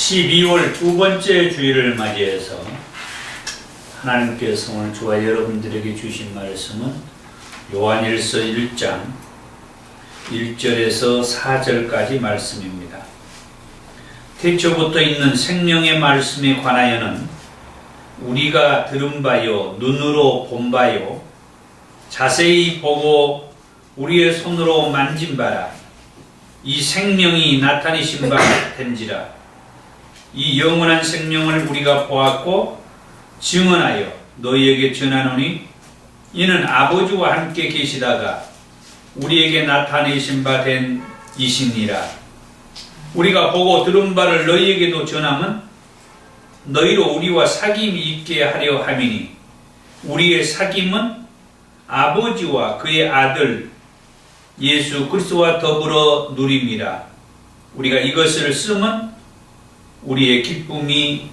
12월 두 번째 주일을 맞이해서 하나님께서 오늘 저와 여러분들에게 주신 말씀은 요한일서 1장 1절에서 4절까지 말씀입니다. 태초부터 있는 생명의 말씀에 관하여는 우리가 들은 바요, 눈으로 본 바요, 자세히 보고 우리의 손으로 만진 바라. 이 생명이 나타내신 바 된지라. 이 영원한 생명을 우리가 보았고 증언하여 너희에게 전하노니 이는 아버지와 함께 계시다가 우리에게 나타내신 바 된 이시니라. 우리가 보고 들은 바를 너희에게도 전하면 너희로 우리와 사귐이 있게 하려 함이니 우리의 사귐은 아버지와 그의 아들 예수 그리스도와 더불어 누림이라. 우리가 이것을 쓰면 우리의 기쁨이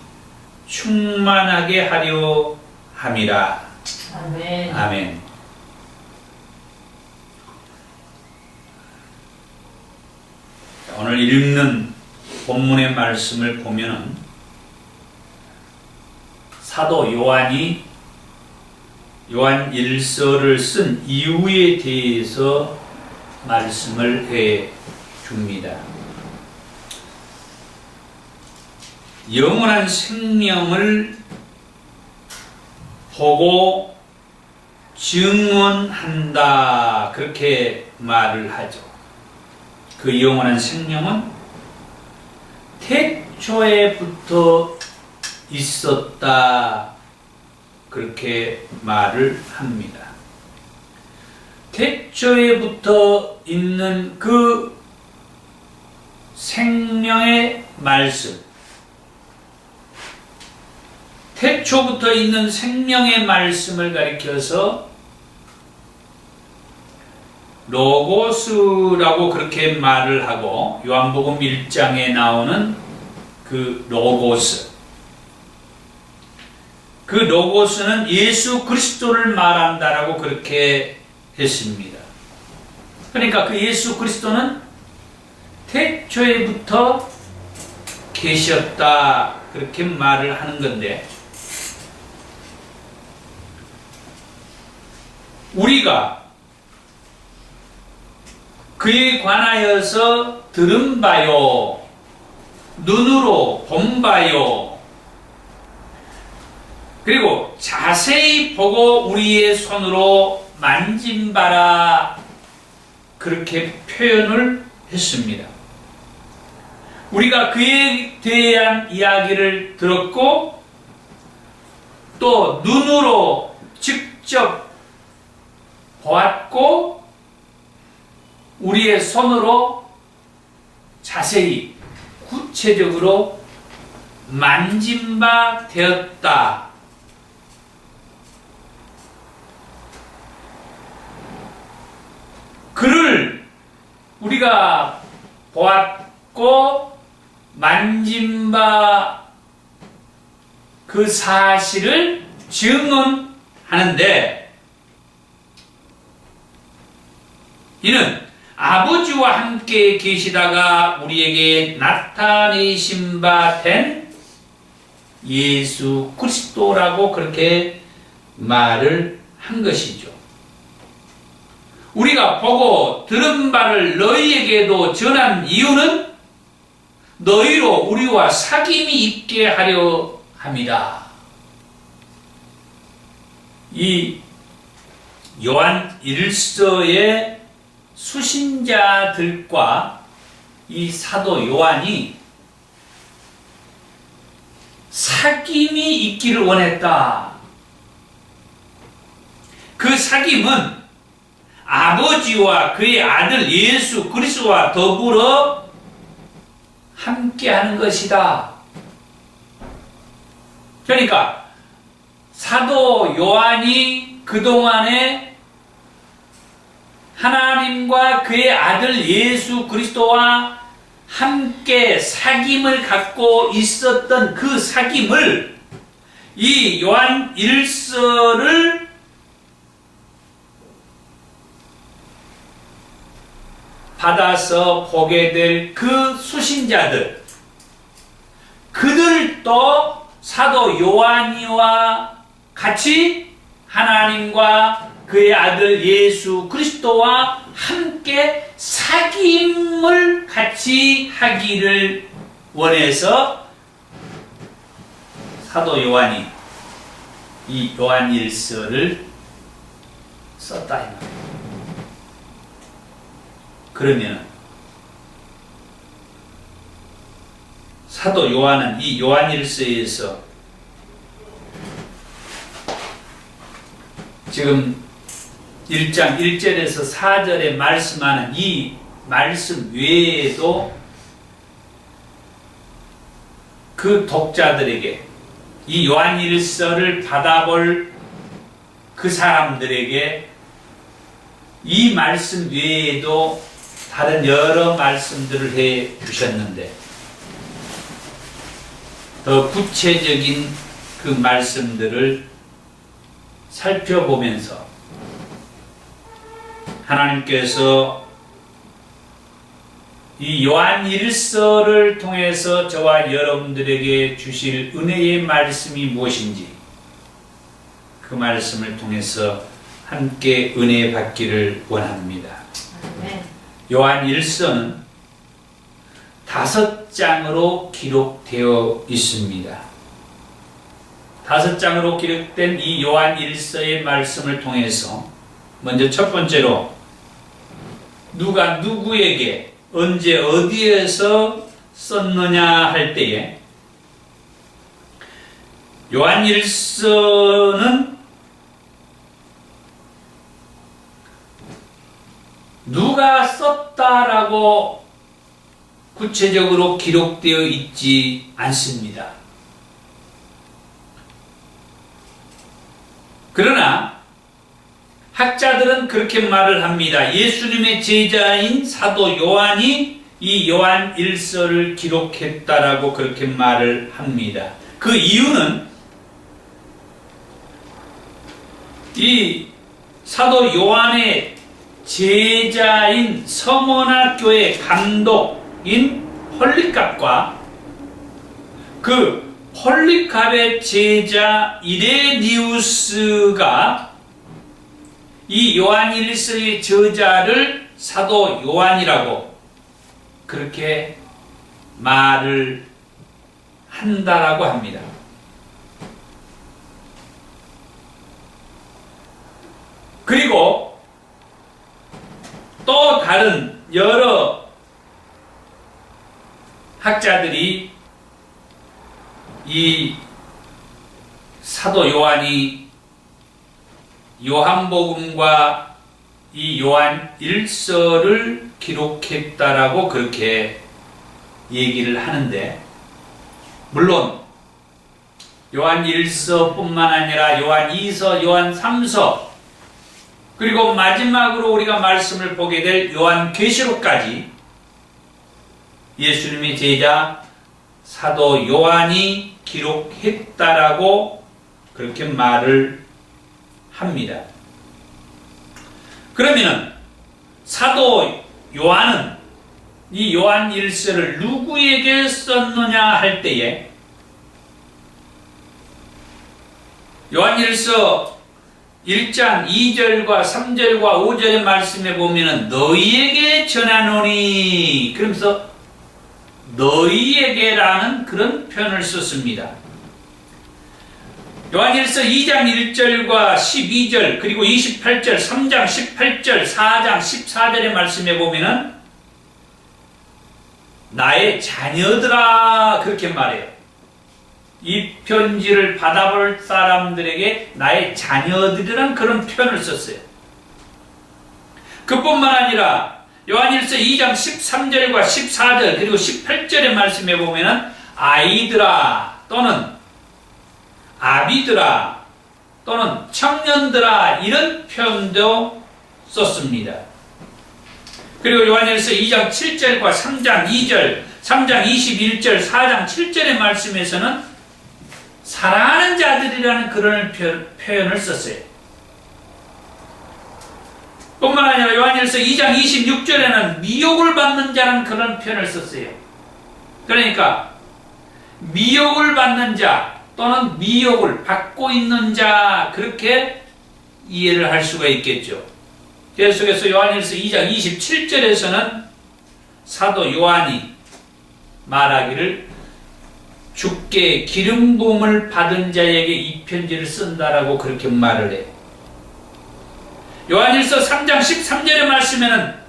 충만하게 하려 함이라. 아멘. 아멘. 오늘 읽는 본문의 말씀을 보면은 사도 요한이 요한 1서를 쓴 이유에 대해서 말씀을 해 줍니다. 영원한 생명을 보고 증언한다, 그렇게 말을 하죠. 그 영원한 생명은 태초에부터 있었다, 그렇게 말을 합니다. 태초에부터 있는 그 생명의 말씀, 태초부터 있는 생명의 말씀을 가리켜서 로고스라고 그렇게 말을 하고, 요한복음 1장에 나오는 그 로고스, 그 로고스는 예수 그리스도를 말한다라고 그렇게 했습니다. 그러니까 그 예수 그리스도는 태초에부터 계셨다, 그렇게 말을 하는 건데, 우리가 그에 관하여서 들은 바요, 눈으로 본 바요, 그리고 자세히 보고 우리의 손으로 만진 바라, 그렇게 표현을 했습니다. 우리가 그에 대한 이야기를 들었고 또 눈으로 직접 보았고 우리의 손으로 자세히 구체적으로 만진 바 되었다. 그를 우리가 보았고 만진 바 그 사실을 증언하는데, 이는 아버지와 함께 계시다가 우리에게 나타내신 바 된 예수 그리스도라고 그렇게 말을 한 것이죠. 우리가 보고 들은 바를 너희에게도 전한 이유는 너희로 우리와 사귐이 있게 하려 함이라. 이 요한 1서의 수신자들과 이 사도 요한이 사귐이 있기를 원했다. 그 사귐은 아버지와 그의 아들 예수 그리스도와 더불어 함께하는 것이다. 그러니까 사도 요한이 그동안에 하나님과 그의 아들 예수 그리스도와 함께 사귐을 갖고 있었던 그 사귐을 이 요한 1서를 받아서 보게 될 그 수신자들, 또 사도 요한이와 같이 하나님과 그의 아들 예수 그리스도와 함께 사귐을 같이 하기를 원해서 사도 요한이 이 요한일서를 썼다 이 말이에요. 그러면 사도 요한은 이 요한일서에서 지금 1장 1절에서 4절에 말씀하는 이 말씀 외에도 그 독자들에게 이 요한일서를 받아볼 그 사람들에게 이 말씀 외에도 다른 여러 말씀들을 해 주셨는데 더 구체적인 그 말씀들을 살펴보면서 하나님께서 이 요한일서를 통해서 저와 여러분들에게 주실 은혜의 말씀이 무엇인지 그 말씀을 통해서 함께 은혜 받기를 원합니다. 아멘. 요한일서는 5장으로 기록되어 있습니다. 5장으로 기록된 이 요한일서의 말씀을 통해서 먼저 첫 번째로 누가 누구에게 언제 어디에서 썼느냐 할 때에 요한일서는 누가 썼다라고 구체적으로 기록되어 있지 않습니다. 그러나 학자들은 그렇게 말을 합니다. 예수님의 제자인 사도 요한이 이 요한일서를 기록했다라고 그렇게 말을 합니다. 그 이유는 이 사도 요한의 제자인 서머나 교회 감독인 폴리갑과 그 폴리갑의 제자 이레니우스가 이 요한일서의 저자를 사도 요한이라고 그렇게 말을 한다라고 합니다. 그리고 또 다른 여러 학자들이 이 사도 요한이 요한복음과 이 요한일서를 기록했다라고 그렇게 얘기를 하는데, 물론 요한일서뿐만 아니라 요한이서, 요한삼서, 그리고 마지막으로 우리가 말씀을 보게 될 요한계시록까지 예수님의 제자 사도 요한이 기록했다라고 그렇게 말을 합니다. 그러면 사도 요한은 이 요한일서를 누구에게 썼느냐 할 때에 요한일서 1장 2절과 3절과 5절의 말씀에 보면은 너희에게 전하노니, 그러면서 너희에게라는 그런 표현을 썼습니다. 요한일서 2장 1절과 12절 그리고 28절, 3장 18절, 4장 14절의 말씀에 보면은 나의 자녀들아 그렇게 말해요. 이 편지를 받아볼 사람들에게 나의 자녀들이란 그런 표현을 썼어요. 그뿐만 아니라 요한일서 2장 13절과 14절 그리고 18절의 말씀에 보면은 아이들아 또는 아비들아 또는 청년들아 이런 표현도 썼습니다. 그리고 요한일서 2장 7절과 3장 2절, 3장 21절, 4장 7절의 말씀에서는 사랑하는 자들이라는 그런 표현을 썼어요. 뿐만 아니라 요한일서 2장 26절에는 미혹을 받는 자라는 그런 표현을 썼어요. 그러니까 미혹을 받는 자 또는 미혹을 받고 있는 자, 그렇게 이해를 할 수가 있겠죠. 계속해서 요한일서 2장 27절에서는 사도 요한이 말하기를 주께 기름 부음을 받은 자에게 이 편지를 쓴다라고 그렇게 말을 해요. 요한일서 3장 13절의 말씀에는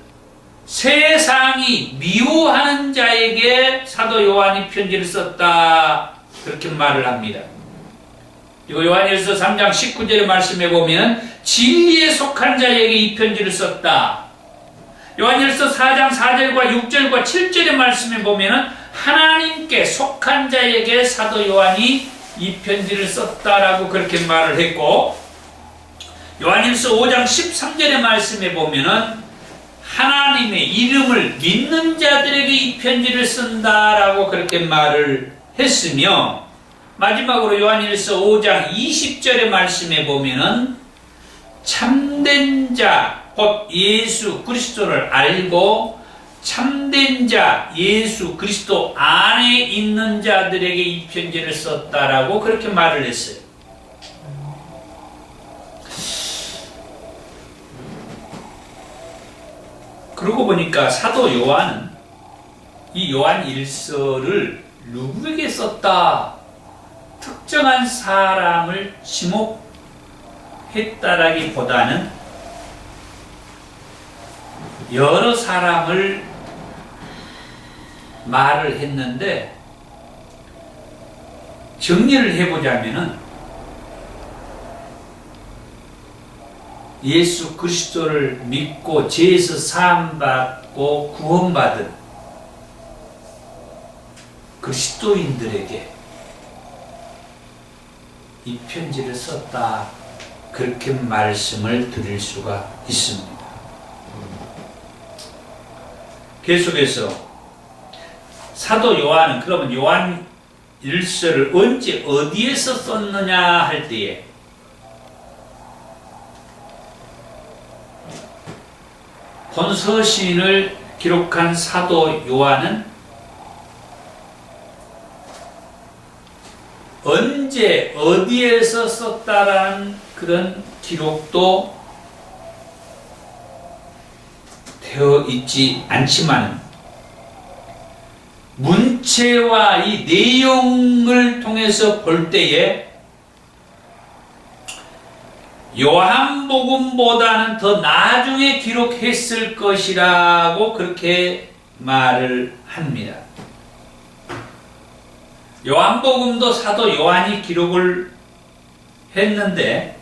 세상이 미워하는 자에게 사도 요한이 편지를 썼다, 그렇게 말을 합니다. 그리고 요한일서 3장 19절의 말씀에 보면 진리에 속한 자에게 이 편지를 썼다. 요한일서 4장 4절과 6절과 7절의 말씀에 보면 하나님께 속한 자에게 사도 요한이 이 편지를 썼다라고 그렇게 말을 했고, 요한일서 5장 13절의 말씀에 보면은 하나님의 이름을 믿는 자들에게 이 편지를 쓴다라고 그렇게 말을 했으며, 마지막으로 요한일서 5장 20절의 말씀에 보면은 참된 자, 곧 예수 그리스도를 알고 참된 자, 예수 그리스도 안에 있는 자들에게 이 편지를 썼다라고 그렇게 말을 했어요. 그러고 보니까 사도 요한은 이 요한 일서를 누구에게 썼다, 특정한 사람을 지목했다라기보다는 여러 사람을 말을 했는데, 정리를 해보자면은 예수 그리스도를 믿고 죄에서 사함받고 구원받은 그리스도인들에게 이 편지를 썼다, 그렇게 말씀을 드릴 수가 있습니다. 계속해서 사도 요한은 그러면 요한 일서를 언제 어디에서 썼느냐 할 때에 본서신을 기록한 사도 요한은 언제 어디에서 썼다라는 그런 기록도 되어 있지 않지만 문체와 이 내용을 통해서 볼 때에 요한복음보다는 더 나중에 기록했을 것이라고 그렇게 말을 합니다. 요한복음도 사도 요한이 기록을 했는데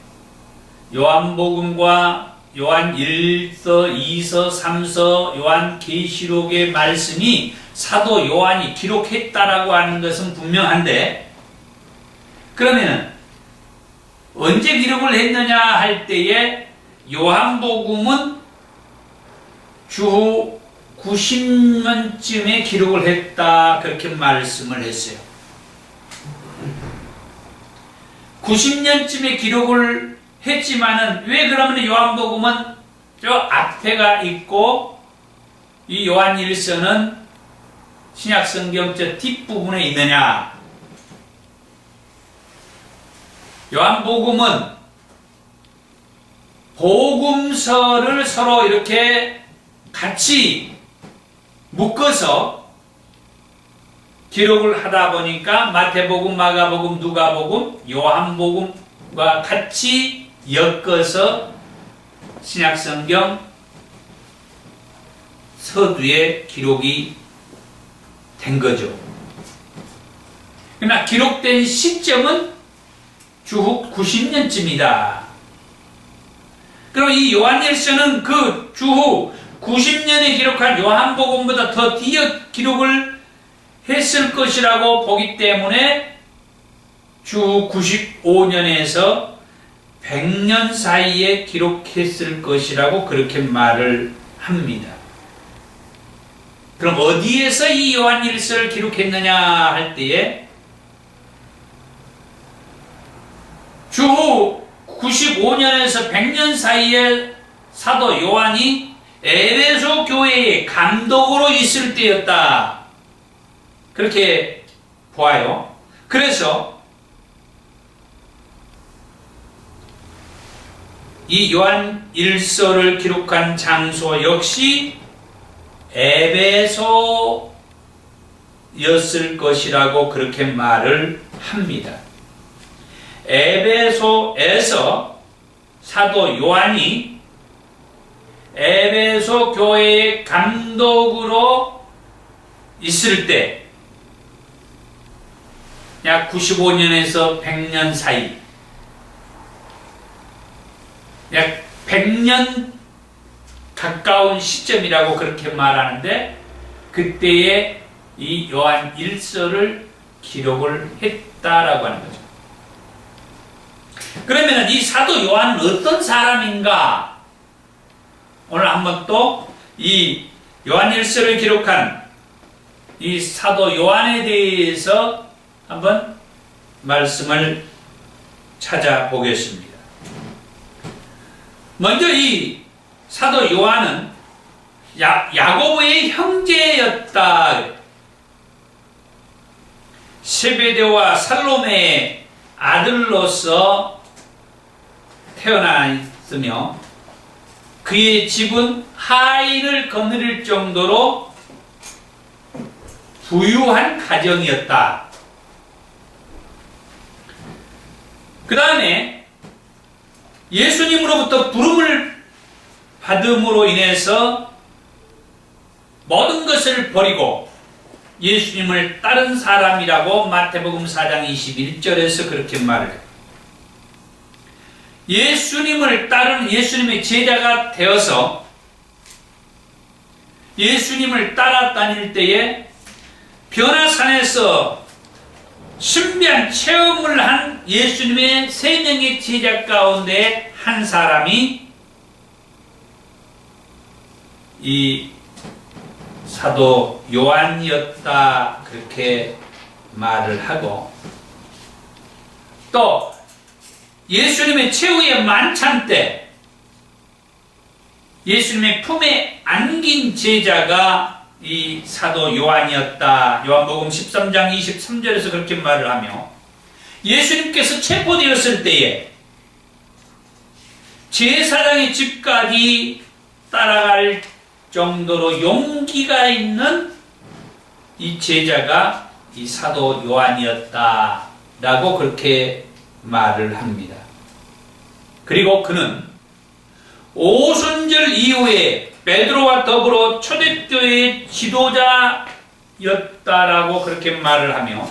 요한복음과 요한 1서, 2서, 3서, 요한 계시록의 말씀이 사도 요한이 기록했다라고 하는 것은 분명한데, 그러면은 언제 기록을 했느냐 할 때에 요한복음은 주후 90년쯤에 기록을 했다, 그렇게 말씀을 했어요. 90년쯤에 기록을 했지만은 왜 그러면 요한복음은 저 앞에가 있고 이 요한 일서는 신약성경 저 뒷부분에 있느냐? 요한복음은 복음서를 서로 이렇게 같이 묶어서 기록을 하다 보니까 마태복음, 마가복음, 누가복음, 요한복음과 같이 엮어서 신약성경 서두에 기록이 된 거죠. 그러나 기록된 시점은 주후 90년쯤이다. 그럼 이 요한일서는 그 주후 90년에 기록한 요한복음보다 더 뒤에 기록을 했을 것이라고 보기 때문에 주후 95년에서 100년 사이에 기록했을 것이라고 그렇게 말을 합니다. 그럼 어디에서 이 요한일서를 기록했느냐 할 때에 주후 95년에서 100년 사이에 사도 요한이 에베소 교회의 감독으로 있을 때였다, 그렇게 보아요. 그래서 이 요한 1서를 기록한 장소 역시 에베소였을 것이라고 그렇게 말을 합니다. 에베소에서 사도 요한이 에베소 교회의 감독으로 있을 때 약 95년에서 100년 사이, 약 100년 가까운 시점이라고 그렇게 말하는데, 그때에 이 요한 1서를 기록을 했다라고 하는 거죠. 그러면 이 사도 요한은 어떤 사람인가? 오늘 한번 또 이 요한 1서를 기록한 이 사도 요한에 대해서 한번 말씀을 찾아보겠습니다. 먼저 이 사도 요한은 야고보의 형제였다. 세베대와 살로메의 아들로서 태어났으며 그의 집은 하인을 거느릴 정도로 부유한 가정이었다. 그 다음에 예수님으로부터 부름을 받음으로 인해서 모든 것을 버리고 예수님을 따른 사람이라고 마태복음 4장 21절에서 그렇게 말을 해요. 예수님을 따른 예수님의 제자가 되어서 예수님을 따라 다닐 때에 변화산에서 신비한 체험을 한 예수님의 3명의 제자 가운데 한 사람이 이 사도 요한이었다, 그렇게 말을 하고, 또 예수님의 최후의 만찬 때 예수님의 품에 안긴 제자가 이 사도 요한이었다. 요한복음 13장 23절에서 그렇게 말을 하며, 예수님께서 체포되었을 때에 제사장의 집까지 따라갈 정도로 용기가 있는 이 제자가 이 사도 요한이었다 라고 그렇게 말을 합니다. 그리고 그는 오순절 이후에 베드로와 더불어 초대교회의 지도자였다라고 그렇게 말을 하며,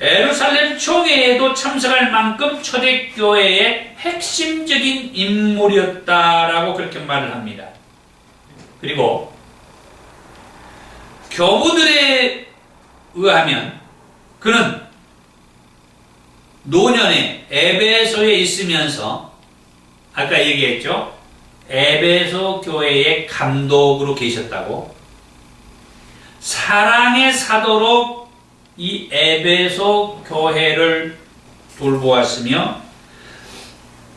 예루살렘 총회에도 참석할 만큼 초대교회의 핵심적인 인물이었다라고 그렇게 말을 합니다. 그리고 교부들에 의하면 그는 노년에 에베소에 있으면서 아까 얘기했죠. 에베소 교회의 감독으로 계셨다고, 사랑의 사도로 이 에베소 교회를 돌보았으며,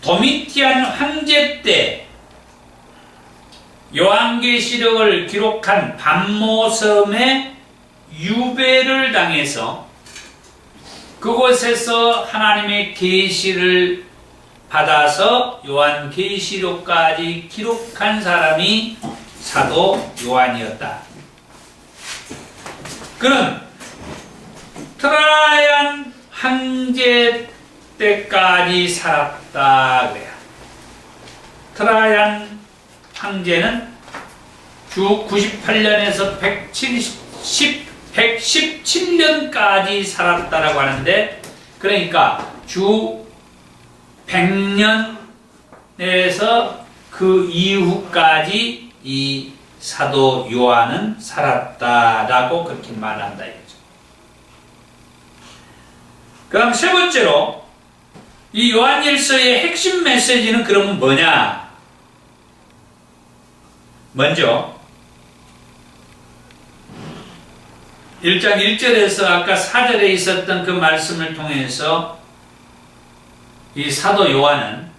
도미티안 황제 때 요한계시록을 기록한 반모섬에 유배를 당해서 그곳에서 하나님의 계시를 받아서 요한계시록까지 기록한 사람이 사도 요한이었다. 그는 트라얀 황제 때까지 살았다 그래요. 트라얀 황제는 주 98년에서 117년까지 살았다라고 하는데, 그러니까 주 100년에서 그 이후까지 이 사도 요한은 살았다라고 그렇게 말한다 이거죠. 그럼 세 번째로 이 요한일서의 핵심 메시지는 그러면 뭐냐? 먼저 1장 1절에서 아까 4절에 있었던 그 말씀을 통해서 이 사도 요한은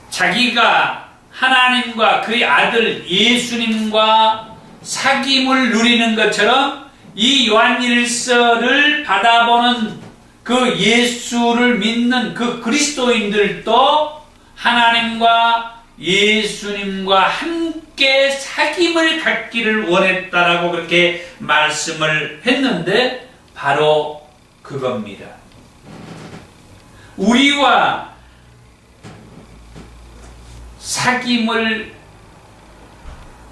자기가 하나님과 그의 아들 예수님과 사귐을 누리는 것처럼 이 요한일서를 받아보는 그 예수를 믿는 그 그리스도인들도 하나님과 예수님과 함께 사귐을 갖기를 원했다라고 그렇게 말씀을 했는데 바로 그겁니다. 우리와 사귐을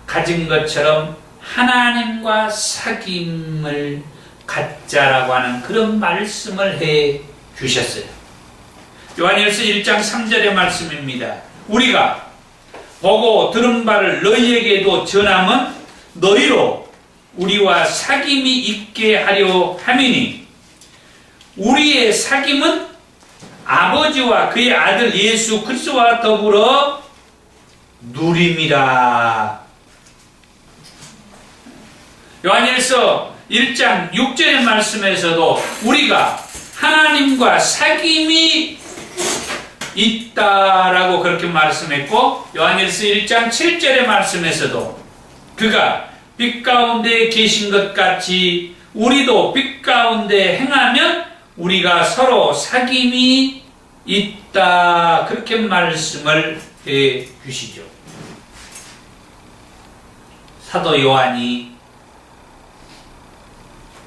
가진 것처럼 하나님과 사귐을 갖자라고 하는 그런 말씀을 해 주셨어요. 요한일서 1장 3절의 말씀입니다. 우리가 보고 들은 바를 너희에게도 전함은 너희로 우리와 사귐이 있게 하려 함이니 우리의 사귐은 아버지와 그의 아들 예수 그리스도와 더불어 누림이라. 요한일서 1장 6절의 말씀에서도 우리가 하나님과 사귐이 있다라고 그렇게 말씀했고, 요한일서 1장 7절의 말씀에서도 그가 빛 가운데 계신 것 같이 우리도 빛 가운데 행하면 우리가 서로 사귐이 있다, 그렇게 말씀을 해 주시죠. 사도 요한이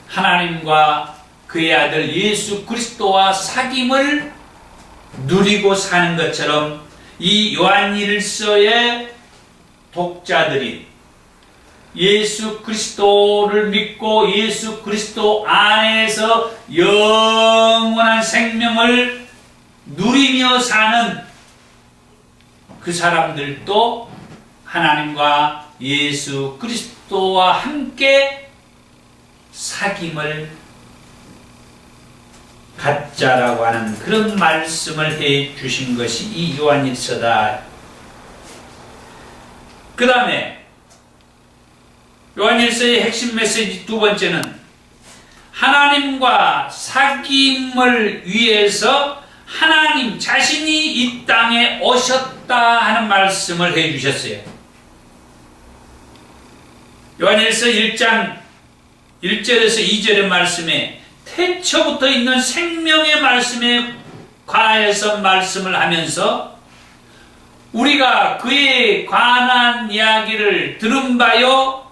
하나님과 그의 아들 예수 그리스도와 사귐을 누리고 사는 것처럼 이 요한일서의 독자들이 예수 그리스도를 믿고 예수 그리스도 안에서 영원한 생명을 누리며 사는 그 사람들도 하나님과 예수 그리스도와 함께 사귐을 갖자라고 하는 그런 말씀을 해 주신 것이 이 요한일서다. 그 다음에 요한일서의 핵심 메시지 두 번째는 하나님과 사귐을 위해서 하나님 자신이 이 땅에 오셨다 하는 말씀을 해 주셨어요. 요한일서 1장 1절에서 2절의 말씀에 태초부터 있는 생명의 말씀에 관해서 말씀을 하면서 우리가 그에 관한 이야기를 들은 바요,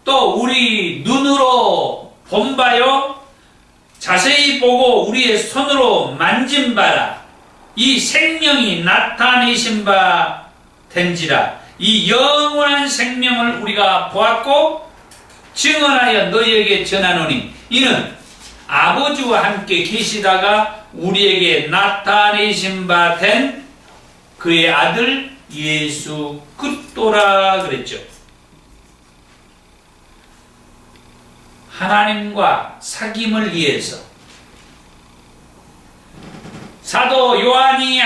또 우리 눈으로 본 바요, 자세히 보고 우리의 손으로 만진 바라, 이 생명이 나타내신 바 된지라. 이 영원한 생명을 우리가 보았고 증언하여 너희에게 전하노니 이는 아버지와 함께 계시다가 우리에게 나타내신 바 된 그의 아들 예수 그리스도라 그랬죠. 하나님과 사귐을 위해서 사도 요한이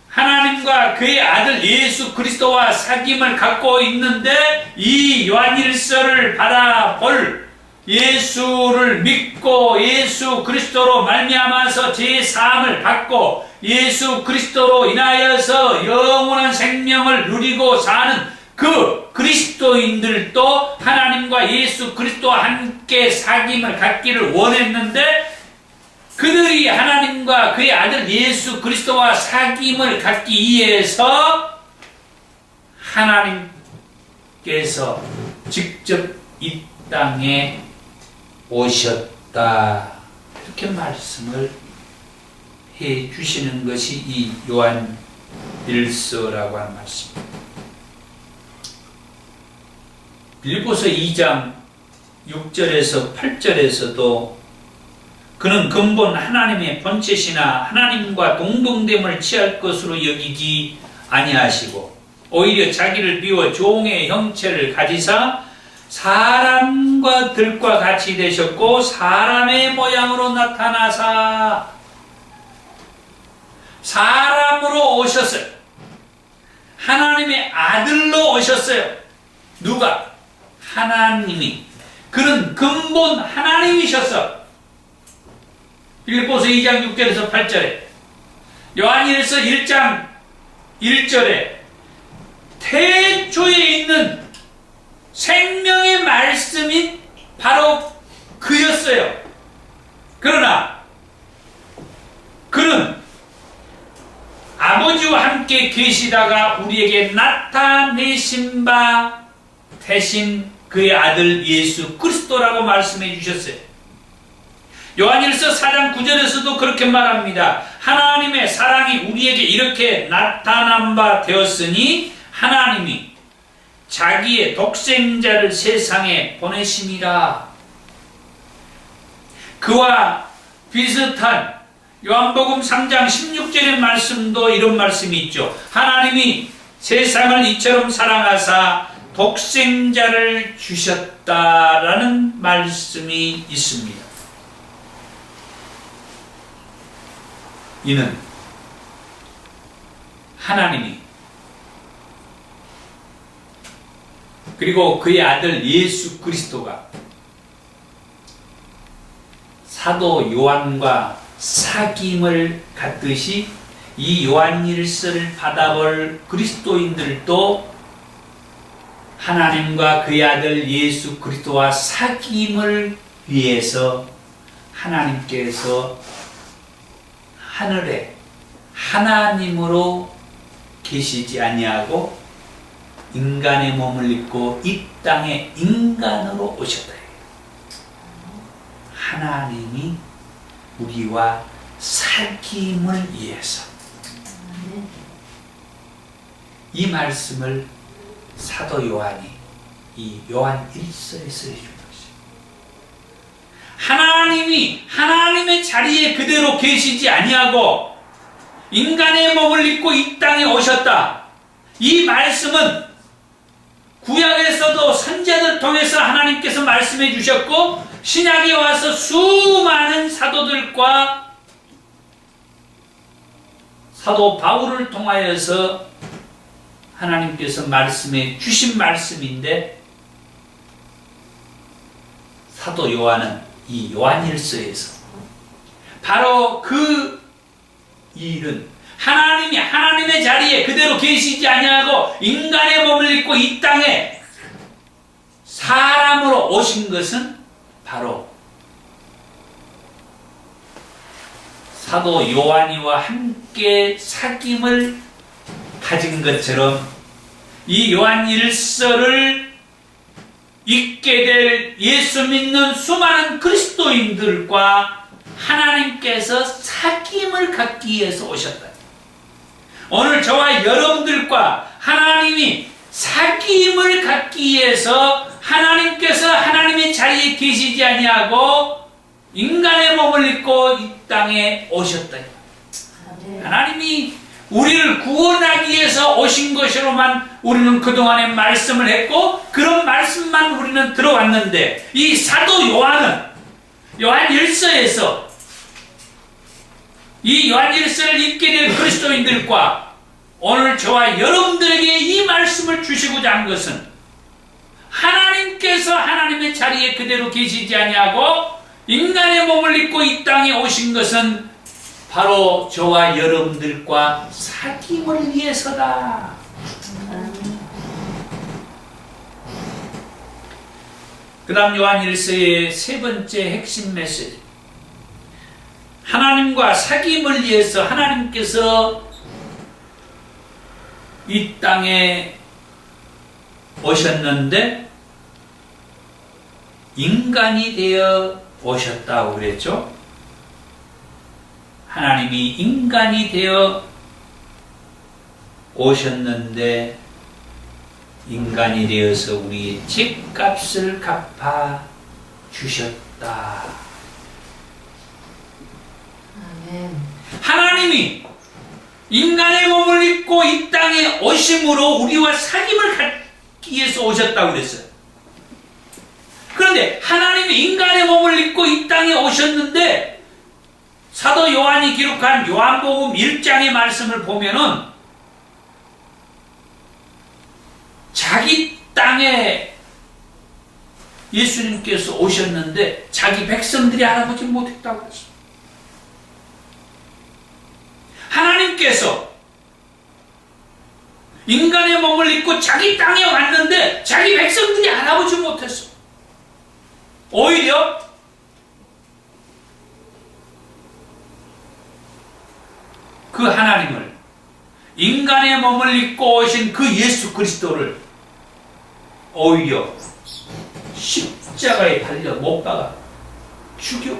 하나님과 그의 아들 예수 그리스도와 사귐을 갖고 있는데 이 요한일서를 받아볼 예수를 믿고 예수 그리스도로 말미암아서 제3을 받고 예수 그리스도로 인하여서 영원한 생명을 누리고 사는 그 그리스도인들도 하나님과 예수 그리스도와 함께 사귐을 갖기를 원했는데 그들이 하나님과 그의 아들 예수 그리스도와 사귐을 갖기 위해서 하나님께서 직접 이 땅에 오셨다, 이렇게 말씀을 해 주시는 것이 이 요한일서라고 하는 말씀입니다. 빌립보서 2장 6절에서 8절에서도 그는 근본 하나님의 본체시나 하나님과 동등됨을 취할 것으로 여기지 아니하시고 오히려 자기를 비워 종의 형체를 가지사 사람과 들과 같이 되셨고 사람의 모양으로 나타나사 사람으로 오셨어요. 하나님의 아들로 오셨어요. 누가? 하나님이. 그는 근본 하나님이셨어. 빌립보서 2장 6절에서 8절에 요한일서 1장 1절에 태초에 있는 생명의 말씀인 바로 그였어요. 그러나 그는 아버지와 함께 계시다가 우리에게 나타내신 바 대신 그의 아들 예수 그리스도라고 말씀해 주셨어요. 요한일서 4장 9절에서도 그렇게 말합니다. 하나님의 사랑이 우리에게 이렇게 나타난 바 되었으니 하나님이 자기의 독생자를 세상에 보내심이라. 그와 비슷한 요한복음 3장 16절의 말씀도 이런 말씀이 있죠. 하나님이 세상을 이처럼 사랑하사 독생자를 주셨다라는 말씀이 있습니다. 이는 하나님이 그리고 그의 아들 예수 그리스도가 사도 요한과 사귐을 갖듯이 이 요한일서를 받아볼 그리스도인들도 하나님과 그의 아들 예수 그리스도와 사귐을 위해서 하나님께서 하늘에 하나님으로 계시지 아니하고 인간의 몸을 입고 이 땅에 인간으로 오셨다. 하나님이 우리와 사귐을 위해서 이 말씀을 사도 요한이 이 요한 1서에 써준 것입니다. 하나님이 하나님의 자리에 그대로 계시지 아니하고 인간의 몸을 입고 이 땅에 오셨다. 이 말씀은 구약에서도 선지자들 통해서 하나님께서 말씀해 주셨고 신약에 와서 수많은 사도들과 사도 바울을 통하여서 하나님께서 말씀해 주신 말씀인데 사도 요한은 이 요한일서에서 바로 그 일은 하나님이 하나님의 자리에 그대로 계시지 아니하고 인간의 몸을 입고 이 땅에 사람으로 오신 것은 바로 사도 요한이와 함께 사귐을 가진 것처럼 이 요한일서를 읽게 될 예수 믿는 수많은 그리스도인들과 하나님께서 사귐을 갖기 위해서 오셨다. 오늘 저와 여러분들과 하나님이 사귐을 갖기 위해서 하나님께서 하나님의 자리에 계시지 아니하고 인간의 몸을 입고 이 땅에 오셨다. 하나님이 우리를 구원하기 위해서 오신 것으로만 우리는 그동안에 말씀을 했고 그런 말씀만 우리는 들어왔는데 이 사도 요한은 요한일서에서 이 요한일서를 읽게 될 그리스도인들과 오늘 저와 여러분들에게 이 말씀을 주시고자 한 것은 하나님께서 하나님의 자리에 그대로 계시지 아니하고 인간의 몸을 입고 이 땅에 오신 것은 바로 저와 여러분들과 사귐을 위해서다. 그 다음 요한일서의 세 번째 핵심 메시지, 하나님과 사귐을 위해서 하나님께서 이 땅에 오셨는데 인간이 되어 오셨다고 그랬죠. 하나님이 인간이 되어 오셨는데 인간이 되어서 우리의 죄값을 갚아 주셨다. 아멘. 하나님이 인간의 몸을 입고 이 땅에 오심으로 우리와 사귐을 갖기 위해서 오셨다고 그랬어요. 그런데 하나님이 인간의 몸을 입고 이 땅에 오셨는데 사도 요한이 기록한 요한복음 1장의 말씀을 보면은 자기 땅에 예수님께서 오셨는데 자기 백성들이 알아보지 못했다고 했어요. 하나님께서 인간의 몸을 입고 자기 땅에 왔는데 자기 백성들이 알아보지 못했어. 오히려 그 하나님을, 인간의 몸을 입고 오신 그 예수 그리스도를 오히려 십자가에 달려 못 박아 죽여.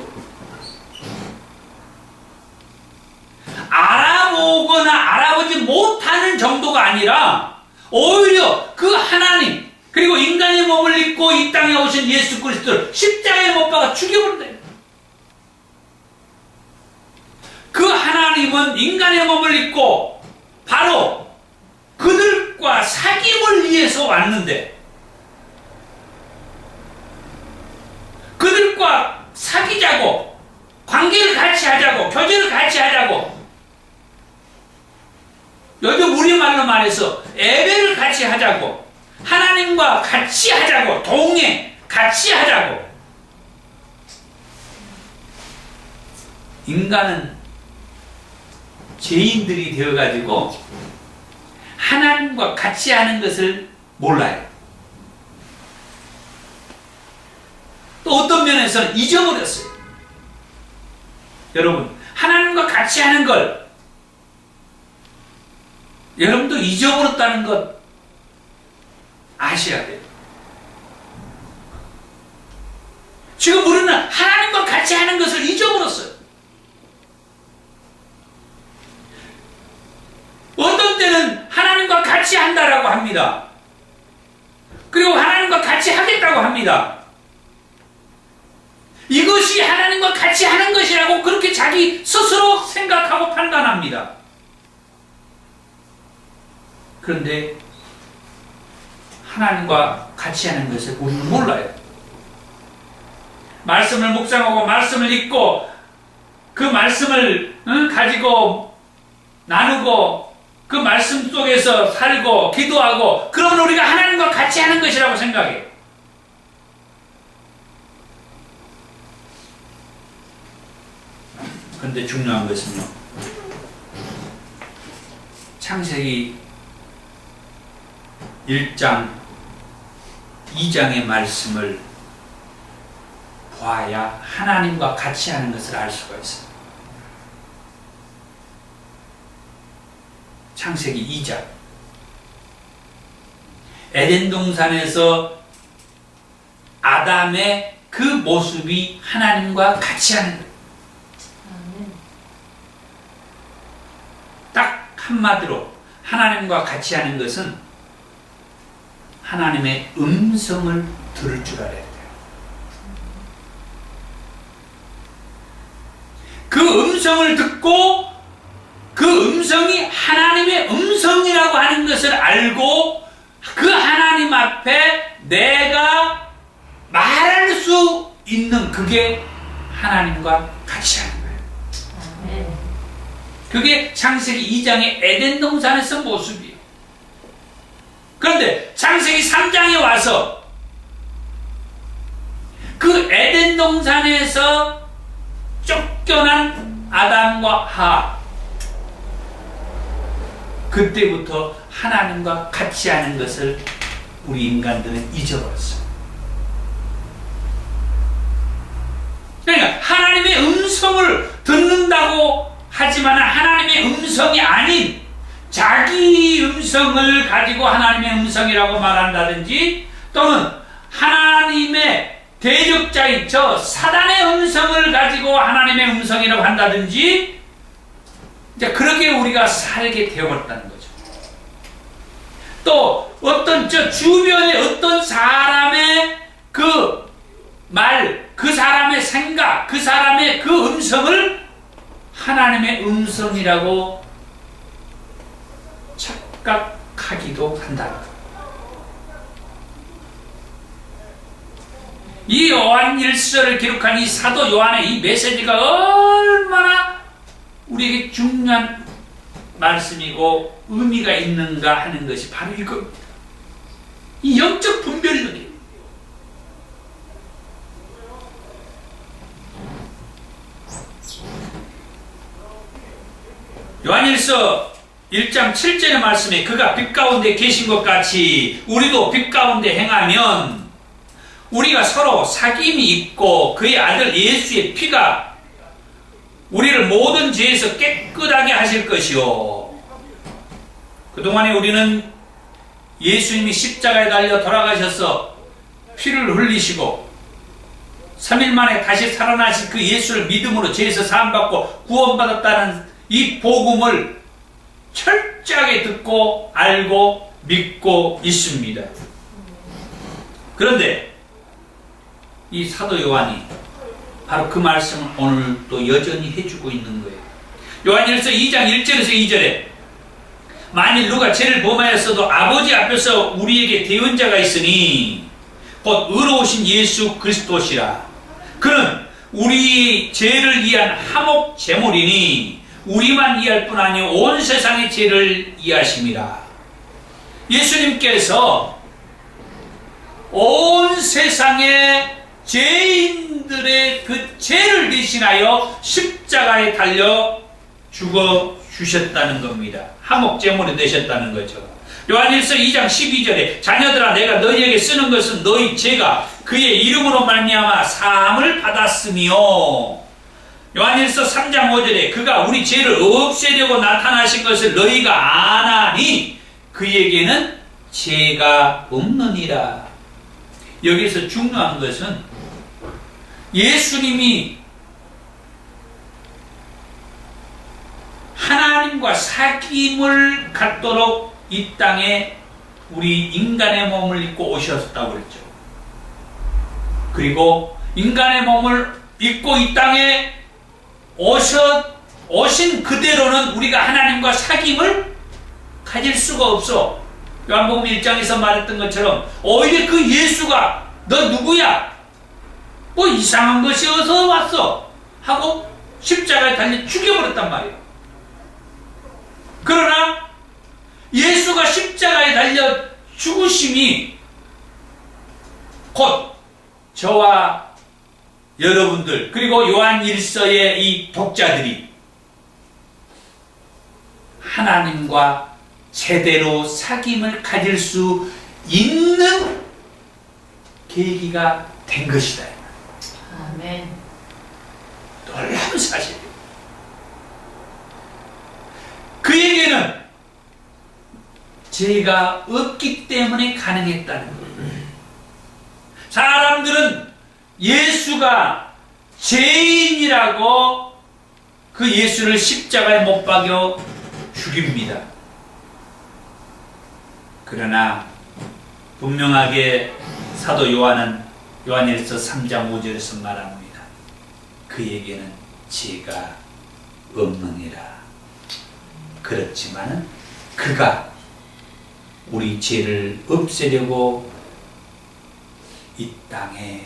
알아보거나 알아보지 못하는 정도가 아니라 오히려 그 하나님, 그리고 인간의 몸을 입고 이 땅에 오신 예수 그리스도를 십자가에 못 박아 죽여버린다. 그 하나님은 인간의 몸을 입고 바로 그들과 사귐을 위해서 왔는데, 그들과 사귀자고, 관계를 같이 하자고, 교제를 같이 하자고, 요즘 우리말로 말해서 예배를 같이 하자고, 하나님과 같이 하자고, 동행 같이 하자고. 인간은 죄인들이 되어가지고 하나님과 같이 하는 것을 몰라요. 또 어떤 면에서는 잊어버렸어요. 여러분, 하나님과 같이 하는 걸 여러분도 잊어버렸다는 것 아셔야 돼요. 지금 우리는 하나님과 같이 하는 것을 잊어버렸어요. 어떤 때는 하나님과 같이 한다라고 합니다. 그리고 하나님과 같이 하겠다고 합니다. 이것이 하나님과 같이 하는 것이라고 그렇게 자기 스스로 생각하고 판단합니다. 그런데 하나님과 같이 하는 것을 우리는 몰라요. 말씀을 묵상하고 말씀을 읽고 그 말씀을 가지고 나누고 그 말씀 속에서 살고 기도하고, 그러면 우리가 하나님과 같이 하는 것이라고 생각해요. 그런데 중요한 것은요, 창세기 1장 2장의 말씀을 봐야 하나님과 같이 하는 것을 알 수가 있어요. 창세기 2장, 에덴 동산에서 아담의 그 모습이 하나님과 같이 하는 거예요. 딱 한마디로 하나님과 같이 하는 것은 하나님의 음성을 들을 줄 알아야 돼요. 그 음성을 듣고 그 음성이 하나님의 음성이라고 하는 것을 알고 그 하나님 앞에 내가 말할 수 있는, 그게 하나님과 같이 하는 거예요. 그게 창세기 2장의 에덴 동산에서 모습이에요. 그런데 창세기 3장에 와서 그 에덴 동산에서 쫓겨난 아담과 하와, 그때부터 하나님과 같이 하는 것을 우리 인간들은 잊어버렸어요. 그러니까 하나님의 음성을 듣는다고 하지만 하나님의 음성이 아닌 자기 음성을 가지고 하나님의 음성이라고 말한다든지, 또는 하나님의 대적자인 저 사단의 음성을 가지고 하나님의 음성이라고 한다든지, 이제 그렇게 우리가 살게 되어버렸다는 거죠. 또 어떤 저 주변의 어떤 사람의 그 말, 그 사람의 생각, 그 사람의 그 음성을 하나님의 음성이라고 착각하기도 한다는 거예요. 이 요한일서를 기록한 이 사도 요한의 이 메시지가 얼마나 우리에게 중요한 말씀이고 의미가 있는가 하는 것이 바로 이겁니다. 이 영적 분별력이에요. 요한일서 1장 7절의 말씀에 그가 빛 가운데 계신 것 같이 우리도 빛 가운데 행하면 우리가 서로 사귐이 있고 그의 아들 예수의 피가 우리를 모든 죄에서 깨끗하게 하실 것이요. 그동안에 우리는 예수님이 십자가에 달려 돌아가셔서 피를 흘리시고 3일 만에 다시 살아나신 그 예수를 믿음으로 죄에서 사함받고 구원받았다는 이 복음을 철저하게 듣고 알고 믿고 있습니다. 그런데 이 사도 요한이 바로 그 말씀을 오늘 또 여전히 해주고 있는 거예요. 요한일서 2장 1절에서 2절에 만일 누가 죄를 범하였어도 아버지 앞에서 우리에게 대언자가 있으니 곧 의로우신 예수 그리스도시라. 그는 우리 죄를 위한 화목 제물이니 우리만 이해할 뿐 아니요 온 세상의 죄를 이해하심이라. 예수님께서 온 세상의 죄인들의 그 죄를 대신하여 십자가에 달려 죽어 주셨다는 겁니다. 화목제물이 되셨다는 거죠. 요한일서 2장 12절에 자녀들아 내가 너희에게 쓰는 것은 너희 죄가 그의 이름으로 말미암아 사함을 받았으며, 요한일서 3장 5절에 그가 우리 죄를 없애려고 나타나신 것을 너희가 아나니 그에게는 죄가 없느니라. 여기서 중요한 것은 예수님이 하나님과 사귐을 갖도록 이 땅에 우리 인간의 몸을 입고 오셨다고 그랬죠. 그리고 인간의 몸을 입고 이 땅에 오신 그대로는 우리가 하나님과 사귐을 가질 수가 없어. 요한복음 1장에서 말했던 것처럼 오히려 그 예수가 너 누구야? 뭐 이상한 것이 어서 왔어? 하고 십자가에 달려 죽여버렸단 말이에요. 그러나 예수가 십자가에 달려 죽으심이 곧 저와 여러분들 그리고 요한일서의 이 독자들이 하나님과 제대로 사귐을 가질 수 있는 계기가 된 것이다. 아멘. 놀라운 사실이에요. 그에게는 죄가 없기 때문에 가능했다는 거예요. 사람들은 예수가 죄인이라고 그 예수를 십자가에 못 박여 죽입니다. 그러나 분명하게 사도 요한은 요한일서 3장 5절에서 말합니다. 그에게는 죄가 없느니라. 그렇지만은 그가 우리 죄를 없애려고 이 땅에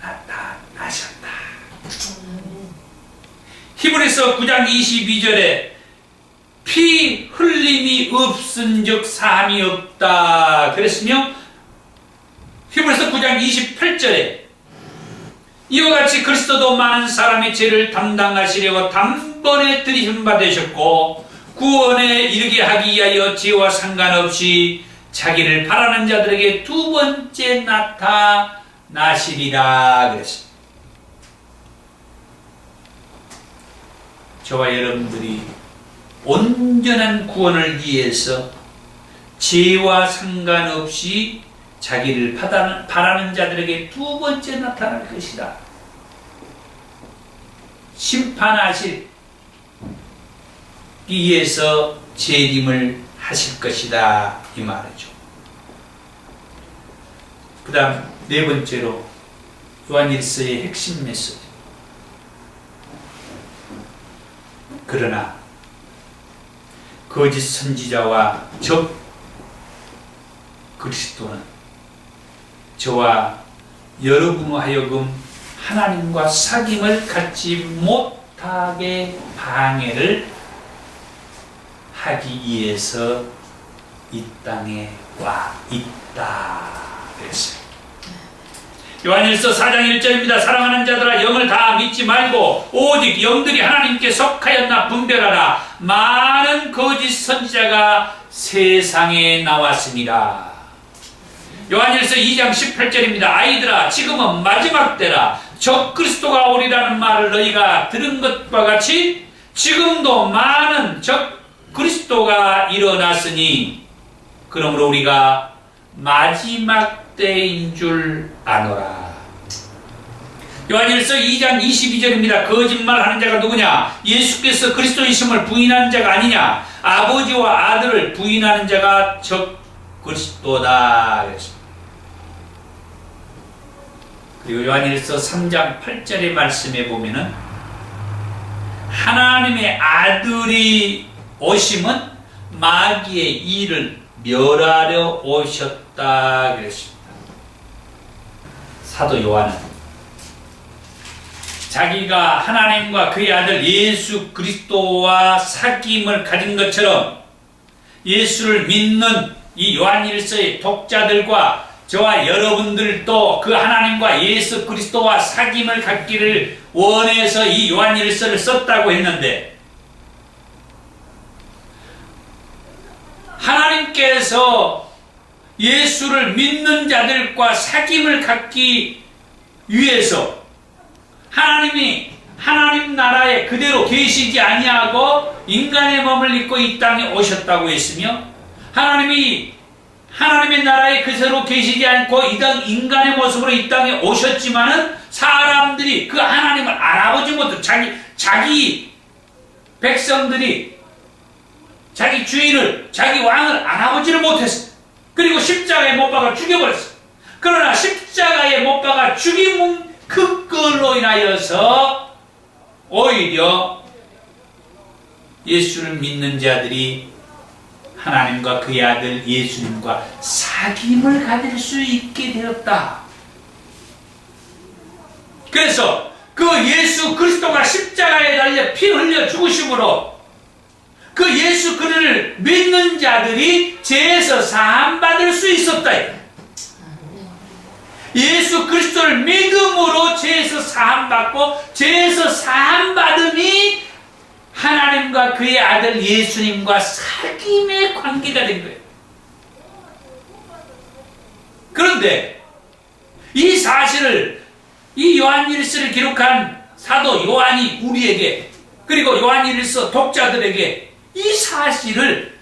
나타나셨다. 히브리서 9장 22절에 피 흘림이 없은즉 사함이 없다 그랬으며, 히브리서 9장 28절에 이와 같이 그리스도도 많은 사람의 죄를 담당하시려고 단번에 들이심 받으셨고 구원에 이르게 하기 위하여 죄와 상관없이 자기를 바라는 자들에게 두 번째 나타나시리라 그랬습니다. 저와 여러분들이 온전한 구원을 위해서 죄와 상관없이 자기를 바라는 자들에게 두 번째 나타날 것이다. 심판하실 위해서 재림을 하실 것이다 이 말이죠. 그 다음 네 번째로 요한일서의 핵심 메시지. 그러나 거짓 선지자와 적 그리스도는 저와 여러분으로 하여금 하나님과 사귐을 갖지 못하게 방해를 하기 위해서 이 땅에 와 있다 그랬어요. 요한일서 4장 1절입니다. 사랑하는 자들아 영을 다 믿지 말고 오직 영들이 하나님께 속하였나 분별하라. 많은 거짓 선지자가 세상에 나왔습니다. 요한일서 2장 18절입니다. 아이들아 지금은 마지막 때라. 적그리스도가 오리라는 말을 너희가 들은 것과 같이 지금도 많은 적그리스도가 일어났으니 그러므로 우리가 마지막 때인 줄 아노라. 요한일서 2장 22절입니다. 거짓말하는 자가 누구냐? 예수께서 그리스도이심을 부인하는 자가 아니냐? 아버지와 아들을 부인하는 자가 적그리스도다. 그리고 요한일서 3장 8절의 말씀에 보면은 하나님의 아들이 오심은 마귀의 일을 멸하려 오셨다 그랬습니다. 사도 요한은 자기가 하나님과 그의 아들 예수 그리스도와 사귐을 가진 것처럼 예수를 믿는 이 요한일서의 독자들과 저와 여러분들도 그 하나님과 예수 그리스도와 사귐을 갖기를 원해서 이 요한일서를 썼다고 했는데, 하나님께서 예수를 믿는 자들과 사귐을 갖기 위해서 하나님이 하나님 나라에 그대로 계시지 아니하고 인간의 몸을 입고 이 땅에 오셨다고 했으며, 하나님이 하나님의 나라에 그대로 계시지 않고 이 땅 인간의 모습으로 이 땅에 오셨지만은 사람들이 그 하나님을 알아보지 못해 자기 백성들이 자기 주인을 자기 왕을 알아보지를 못했어. 그리고 십자가에 못 박아 죽여버렸어. 그러나 십자가에 못 박아 죽임은 그걸로 인하여서 오히려 예수를 믿는 자들이 하나님과 그의 아들 예수님과 사귐을 가질 수 있게 되었다. 그래서 그 예수 그리스도가 십자가에 달려 피 흘려 죽으심으로 그 예수 그리스도를 믿는 자들이 죄에서 사함받을 수 있었다. 예수 그리스도를 믿음으로 죄에서 사함받고 죄에서 사함받음이 하나님과 그의 아들 예수님과 사귐의 관계가 된 거예요. 그런데 이 사실을 이 요한일서를 기록한 사도 요한이 우리에게, 그리고 요한일서 독자들에게 이 사실을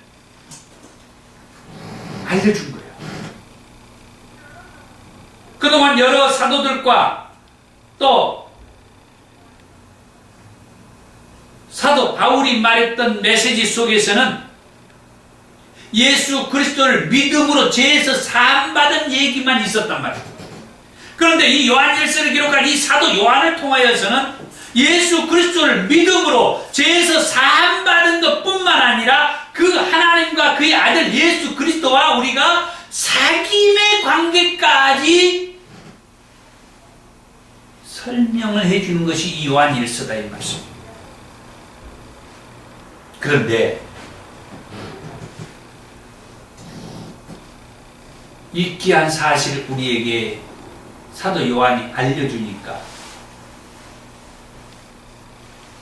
알려준 거예요. 그동안 여러 사도들과 또 사도 바울이 말했던 메시지 속에서는 예수 그리스도를 믿음으로 죄에서 사함받은 얘기만 있었단 말이에요. 그런데 이 요한일서를 기록한 이 사도 요한을 통하여서는 예수 그리스도를 믿음으로 죄에서 사함받은 것뿐만 아니라 그 하나님과 그의 아들 예수 그리스도와 우리가 사귐의 관계까지 설명을 해주는 것이 이 요한일서다 이 말씀입니다. 그런데 이 귀한 사실을 우리에게 사도 요한이 알려주니까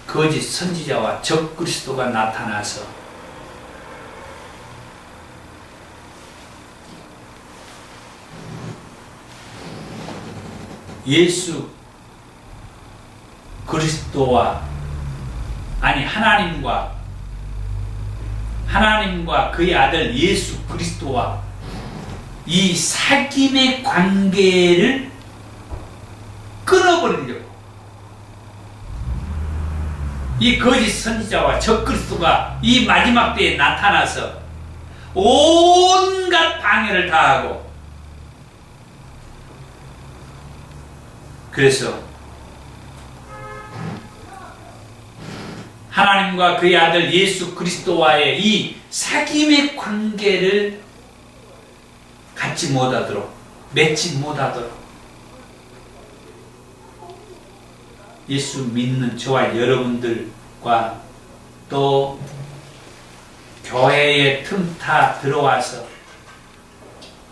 거짓 선지자와 적그리스도가 나타나서 예수 그리스도와 하나님과 그의 아들 예수 그리스도와 이 사귐의 관계를 끊어버리려고 이 거짓 선지자와 적그리스도가 이 마지막 때에 나타나서 온갖 방해를 다하고, 그래서 하나님과 그의 아들 예수 그리스도와의 이 사귐의 관계를 갖지 못하도록, 맺지 못하도록 예수 믿는 저와 여러분들과 또 교회에 틈타 들어와서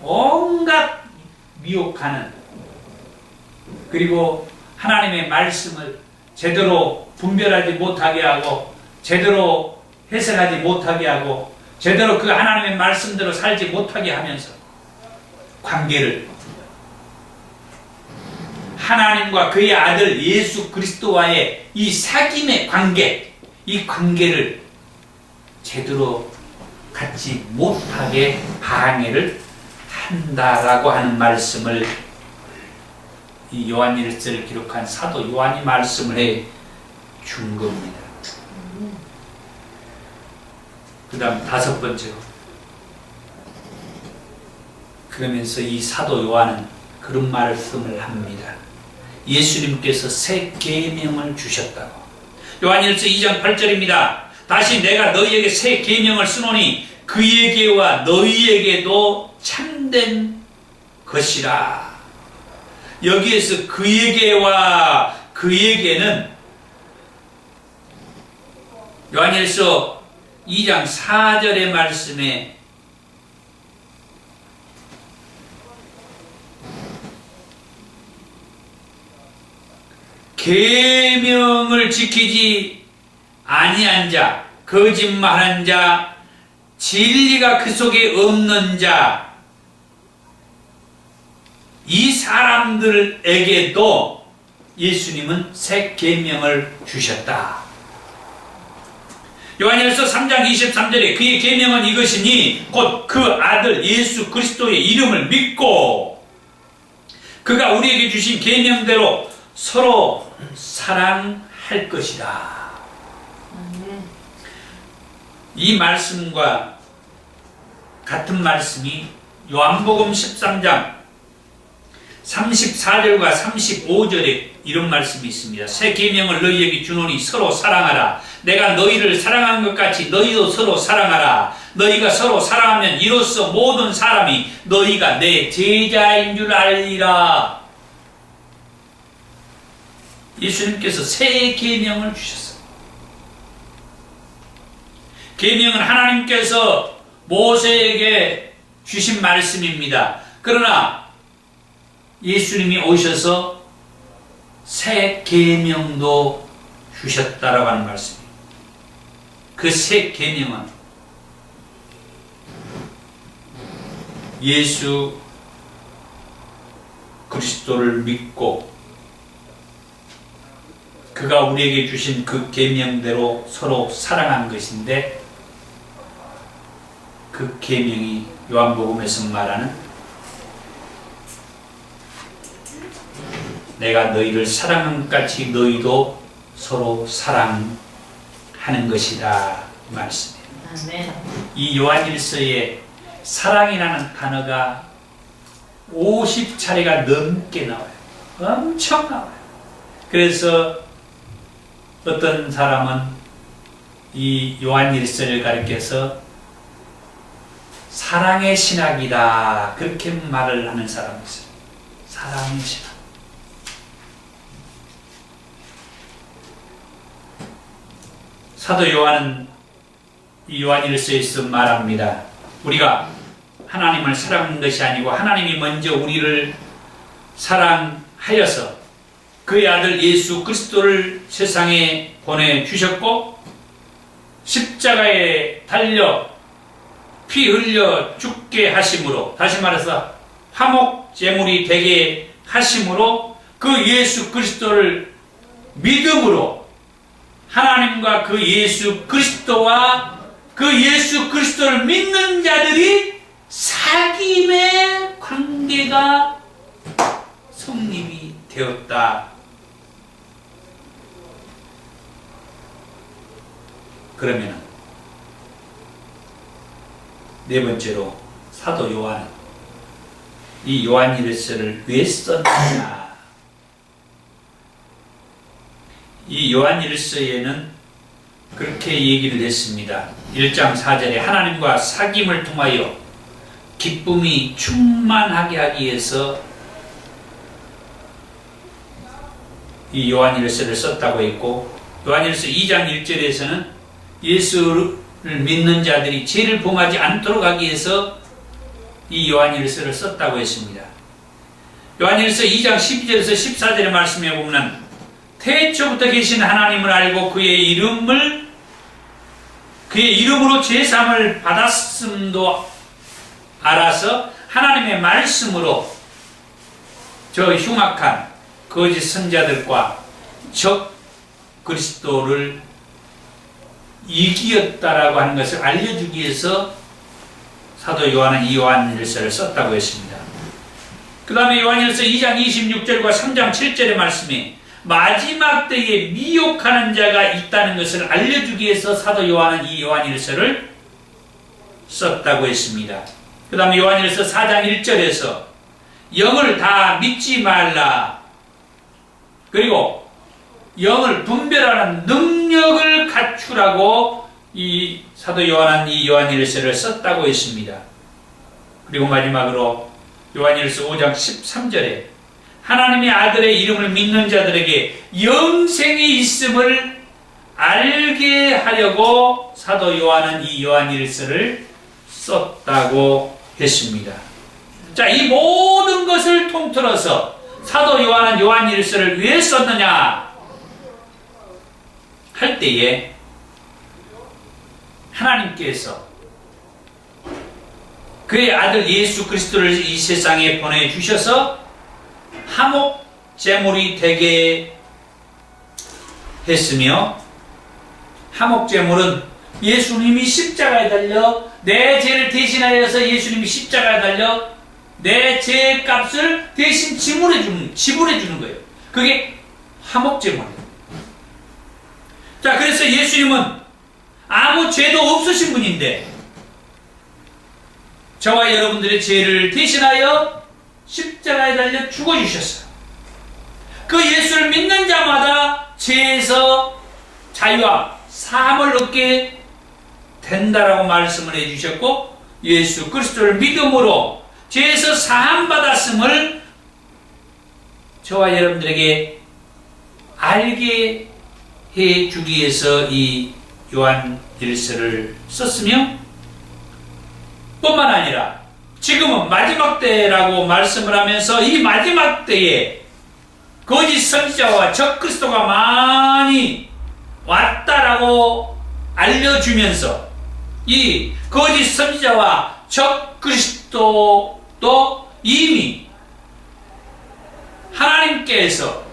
온갖 미혹하는, 그리고 하나님의 말씀을 제대로 분별하지 못하게 하고 제대로 해석하지 못하게 하고 제대로 그 하나님의 말씀대로 살지 못하게 하면서 관계를 하나님과 그의 아들 예수 그리스도와의 이 사귐의 관계, 이 관계를 제대로 갖지 못하게 방해를 한다라고 하는 말씀을 이 요한일서를 기록한 사도 요한이 말씀을 해 준 겁니다. 그 다음 5번째로, 그러면서 이 사도 요한은 그런 말씀을 합니다. 예수님께서 새 계명을 주셨다고. 요한일서 2장 8절입니다. 다시 내가 너희에게 새 계명을 쓰노니 그에게와 너희에게도 참된 것이라. 여기에서 그에게와 그에게는 요한일서 2장 4절의 말씀에 계명을 지키지 아니한 자, 거짓말한 자, 진리가 그 속에 없는 자, 이 사람들에게도 예수님은 새 계명을 주셨다. 요한일서 3장 23절에 그의 계명은 이것이니 곧 그 아들 예수 그리스도의 이름을 믿고 그가 우리에게 주신 계명대로 서로 사랑할 것이다. 이 말씀과 같은 말씀이 요한복음 13장 34절과 35절에 이런 말씀이 있습니다. 새 계명을 너희에게 주노니 서로 사랑하라. 내가 너희를 사랑한 것 같이 너희도 서로 사랑하라. 너희가 서로 사랑하면 이로써 모든 사람이 너희가 내 제자인 줄 알리라. 예수님께서 새 계명을 주셨어요. 계명은 하나님께서 모세에게 주신 말씀입니다. 그러나 예수님이 오셔서 새 계명도 주셨다라고 하는 말씀입니다. 그 새 계명은 예수 그리스도를 믿고 그가 우리에게 주신 그 계명대로 서로 사랑한 것인데, 그 계명이 요한복음에서 말하는 내가 너희를 사랑한 것 같이 너희도 서로 사랑하는 것이다 말씀이에요. 아멘. 이 요한일서에 사랑이라는 단어가 50차례가 넘게 나와요. 엄청 나와요. 그래서 어떤 사람은 이 요한일서를 가리켜서 사랑의 신학이다 그렇게 말을 하는 사람이 있어요. 사랑의 신학. 사도 요한은 이 요한일서에서 말합니다. 우리가 하나님을 사랑하는 것이 아니고 하나님이 먼저 우리를 사랑하여서 그의 아들 예수 그리스도를 세상에 보내주셨고 십자가에 달려 피 흘려 죽게 하심으로, 다시 말해서 화목 제물이 되게 하심으로 그 예수 그리스도를 믿음으로 하나님과 그 예수 그리스도와 그 예수 그리스도를 믿는 자들이 사귐의 관계가 성립이 되었다. 그러면 네 번째로 사도 요한은 이 요한일서를 왜 썼느냐? 이 요한일서에는 그렇게 얘기를 했습니다. 1장 4절에 하나님과 사귐을 통하여 기쁨이 충만하게 하기 위해서 이 요한일서를 썼다고 했고, 요한일서 2장 1절에서는 예수를 믿는 자들이 죄를 범하지 않도록 하기 위해서 이 요한일서를 썼다고 했습니다. 요한일서 2장 12절에서 14절의 말씀에 보면 태초부터 계신 하나님을 알고 그의 이름으로 제사함을 받았음도 알아서 하나님의 말씀으로 저 흉악한 거짓 선자들과 적 그리스도를 이기었다라고 하는 것을 알려주기 위해서 사도 요한은 이 요한일서를 썼다고 했습니다. 그 다음에 요한일서 2장 26절과 3장 7절의 말씀에 마지막 때에 미혹하는 자가 있다는 것을 알려주기 위해서 사도 요한은 이 요한일서를 썼다고 했습니다. 그 다음에 요한일서 4장 1절에서 영을 다 믿지 말라. 그리고 영을 분별하는 능력을 갖추라고 이 사도 요한은 이 요한일서를 썼다고 했습니다. 그리고 마지막으로 요한일서 5장 13절에 하나님의 아들의 이름을 믿는 자들에게 영생이 있음을 알게 하려고 사도 요한은 이 요한일서를 썼다고 했습니다. 자, 이 모든 것을 통틀어서 사도 요한은 요한일서를 왜 썼느냐 할 때에 하나님께서 그의 아들 예수 그리스도를 이 세상에 보내주셔서 화목 제물이 되게 했으며, 화목 제물은 예수님이 십자가에 달려 내 죄를 대신하여서 예수님이 십자가에 달려 내 죄의 값을 대신 지불해 주는 거예요. 그게 화목 제물이에요. 자, 그래서 예수님은 아무 죄도 없으신 분인데 저와 여러분들의 죄를 대신하여 십자가에 달려 죽어주셨어요. 그 예수를 믿는 자마다 죄에서 자유와 사함을 얻게 된다라고 말씀을 해주셨고, 예수 그리스도를 믿음으로 죄에서 사함 받았음을 저와 여러분들에게 알게 해주기 위해서 이 요한일서를 썼으며, 뿐만 아니라 지금은 마지막 때라고 말씀을 하면서 이 마지막 때에 거짓 선지자와 적 그리스도가 많이 왔다라고 알려주면서 이 거짓 선지자와 적 그리스도도 이미 하나님께서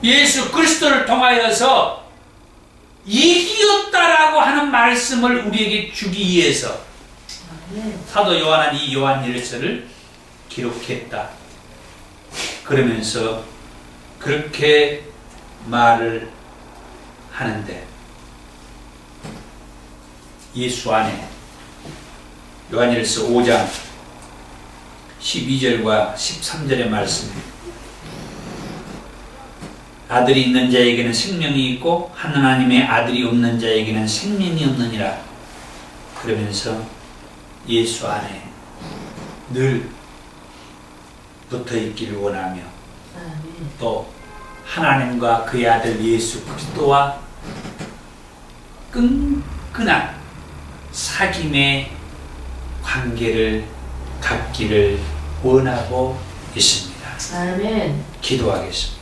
예수 그리스도를 통하여서 이기었다라고 하는 말씀을 우리에게 주기 위해서 사도 요한은 이 요한일서를 기록했다. 그러면서 그렇게 말을 하는데, 예수 안에 요한일서 5장 12절과 13절의 말씀, 아들이 있는 자에게는 생명이 있고 하나님의 아들이 없는 자에게는 생명이 없느니라. 그러면서 예수 안에 늘 붙어 있기를 원하며, 또 하나님과 그의 아들 예수 그리스도와 끈끈한 사귐의 관계를 갖기를 원하고 있습니다. 아멘. 기도하겠습니다.